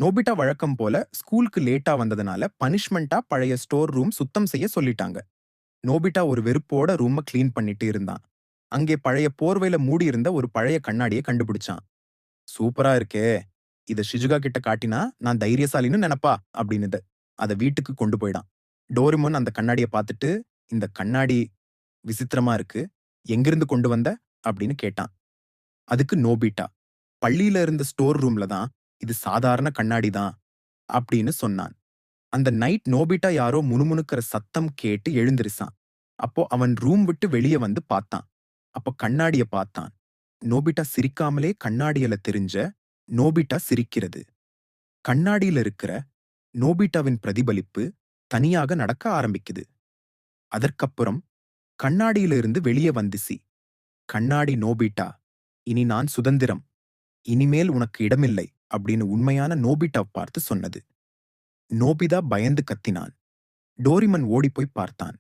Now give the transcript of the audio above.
Nobita வழக்கம் போல ஸ்கூலுக்கு லேட்டா வந்ததுனால பனிஷ்மெண்ட்டா பழைய ஸ்டோர் ரூம் சுத்தம் செய்ய சொல்லிட்டாங்க. நோபிட்டா ஒரு வெறுப்போட ரூம கிளீன் பண்ணிட்டு இருந்தான். அங்கே பழைய போர்வையில மூடியிருந்த ஒரு பழைய கண்ணாடிய கண்டுபிடிச்சான். "சூப்பரா இருக்கே! இத ஷிசுகா கிட்ட காட்டினா நான் தைரியசாலின்னு நெனப்பா" அப்படின்னுது. அத வீட்டுக்கு கொண்டு போயிடான். டோரிமான் அந்த கண்ணாடிய பார்த்துட்டு, "இந்த கண்ணாடி விசித்திரமா இருக்கு. எங்கிருந்து கொண்டு வந்த?" அப்படின்னு கேட்டான். அதுக்கு நோபிட்டா, "பள்ளியில இருந்த ஸ்டோர் ரூம்ல தான். இது சாதாரண கண்ணாடி தான்" அப்படின்னு சொன்னான். அந்த நைட் நோபிட்டா யாரோ முணுமுணுக்கிற சத்தம் கேட்டு எழுந்திருச்சான். அப்போ அவன் ரூம் விட்டு வெளிய வந்து பார்த்தான். அப்போ கண்ணாடிய பார்த்தான். நோபிட்டா சிரிக்காமலே கண்ணாடியில தெரிஞ்ச நோபிட்டா சிரிக்கிறது. கண்ணாடியில இருக்கிற நோபிட்டாவின் பிரதிபலிப்பு தனியாக நடக்க ஆரம்பிக்குது. அதற்கப்புறம் கண்ணாடியில இருந்து வெளியே வந்துச்சு. "கண்ணாடி நோபிட்டா, இனி நான் சுதந்திரம். இனிமேல் உனக்கு இடமில்லை" அப்படின்னு உண்மையான நோபிட்டாவ பார்த்து சொன்னது. நோபிதா பயந்து கத்தினான். டோரிமன் ஓடிப்போய் பார்த்தான்.